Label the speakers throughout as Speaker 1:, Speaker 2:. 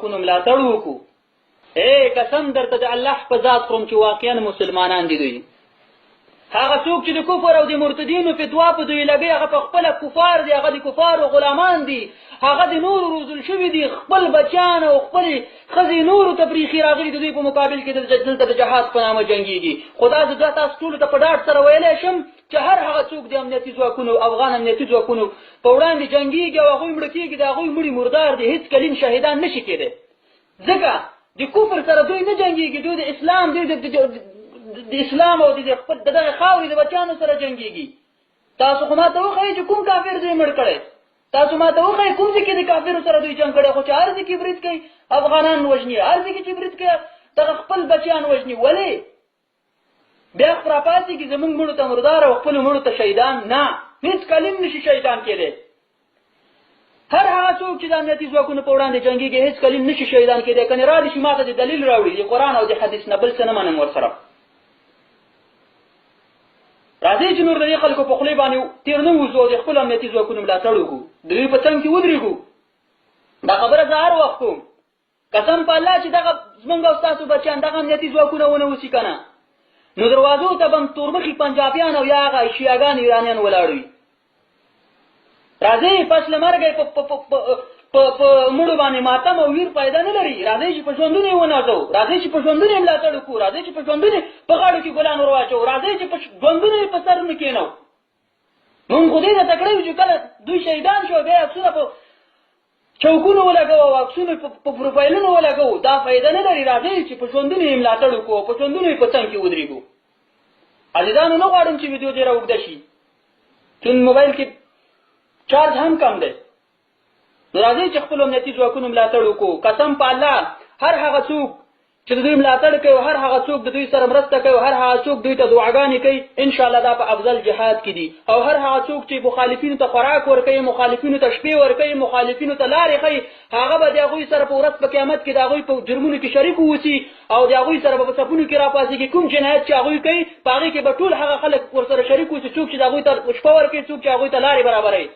Speaker 1: ځواکونو ملاتړ وکړو. قسم درته د الله په ذات خورم چې واقعا مسلمانان دي دوی. هغه څوک چې د کفر او د مرتدینو فتوا په دوی لګي هغه په خپله کفار دي، هغه د کفارو غلامان دي، هغه د نورو روزل شوي دي، خپل بچیان او خپلې ښځې نورو ته پرېښي راغلي د دوی په مقابل کې دلته د جهاد په نامه جنګېږي. خو دا زه تاسو ټولو ته په ډاډ سره ویلی شم چې هر هغه څوک د امنیتي ځواکونو افغان امنیتي ځواکونو په وړاندې جنګېږي او هغوی مړه کېږي، د هغوی مړي مردار دي، هېڅ کلین شهیدان نه شي کېدی. ځکه د کفر سره دوی نه جنګېږي، دوی د اسلام د اسلام او د خپل دغه خاورې د بچیانو سره جنګېږي. تاسو خو ما ته وښایئ چې کوم کافر دوی مړ کړی، تاسو ما ته وښایئ کوم ځای کې د کافرو سره دوی جنګ کړی، خو چې هر ځای کې برید کوي افغانان وژني، هر ځای کې چې برید کوي دغه خپل بچیان وژني. ولې بیا خو راپاڅېږي زموږ مړو ته مردار او خپلو مړو ته شهیدان؟ نه، هېڅ کلیم نشي شهیدان کېدی. هر هغه څوک چې د امنیتي ځواکونو په وړاندې جنګېږي هېڅ کلیم نشي شهیدان کېدی. کنې رادي شي ما ته د دلیل راوړي د قرآن او د حدیث نه، بل څه نه منم ورسره. راځئ چې نور د دې خلکو په خولې باندې تېر نه وځو او د خپلو امنیتي ځواکونو ملاتړ وکړو، د دوی په څنګ کې ودرېږو. دا خبره زه هر وخت کوم، قسم په الله چې دغه زموږ او ستاسو بچیان دغه امنیتي ځواکونه ونه وسي که نه، نو دروازو ته به هم تورمخي پنجابیان او یا هغه شیعهګان ایرانیان ولاړ وي. راځئ پس له مرګه په مړو باندې ماتم او ویر پیدا نه لري. راځئ چې په ژوندونو یې ونازو، راځئ چې په ژوندونو یې ملاتړ وکړو، راځئ چې په ژوندونو په غاړو کې ګلان ور واچوو، راځئ چې په ژوندونو یې په سر نه کېنو. مونږ خو دې ته تکړه یو چې کله دوی شهیدان شو بیا عکسونه په چوکونو ولګوو او عکسونه په پروفایلونو ولګوو، دا فایده نه لري. راځئ چې په ژوندونو یې ملاتړ وکړو، په ژوندونو یې په څنګ کې ودرېږو. عزیزانو نه غواړم چې ویډیو ډېره اوږده شي، چون موبایل کې چارج هم کم دی. نو راځئ چې خپلو امنیتي ځواکونو ملاتړ وکړو. قسم په الله هر هغه څوک چې د دوی ملاتړ کوي، هر هغه څوک د دوی سره مرسته کوي، هر هغه څوک دوی ته دعاګانې کوي، انشاءالله دا په افضل جهاد کې دي. او هر هغه څوک چې مخالفینو ته خوراک ورکوي، مخالفینو ته شپې ورکوي، مخالفینو ته لارې ښیي، هغه به د هغوی سره په ورځ په قیامت کې د هغوی په جرمونو کې شریک واوسي او د هغوی سره به په صفونو کې راپاڅېږي. کوم جنایت چې هغوی کوي په هغې کې به ټول هغه خلک ورسره شریک واوسي، څوک چې د هغوی ته شپه ورکوي، څوک چې هغوی ته لارې برابروي،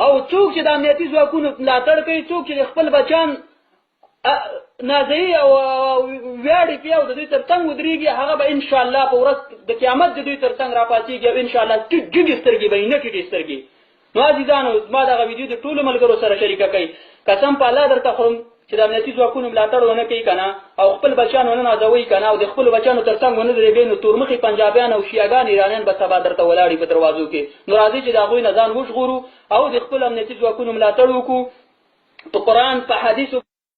Speaker 1: او څوک چې د امنیتي ځواکونو ملاتړ کوي، څوک چې خپل بچیان نازوي او ویاړي پرې او د دوی تر څنګ ودرېږي، هغه به انشاءالله په ورځ د قیامت د دوی تر څنګ راپاڅېږي او انشاءالله جګې سترګې به یې نه ټیټې سترګې. نو عزیزانو زما دغه ویډیو د ټولو ملګرو سره شریکه کوئ. قسم په الله درته خورم چې د امنیتي ځواکونو ملاتړ ونه کوي که نه او خپل بچیان ونه نازوئ که نه او د خپلو بچیانو تر څنګ ونه درېږئ، نو تورمخي پنجابیان او شیعهګان ایرانیان به سبا درته ولاړي په دروازو کې. نو راځئ چې د هغوی نه ځان وژغورو او د خپلو امنیتي ځواکونو ملاتړ وکړو، په قرآن په حدیثو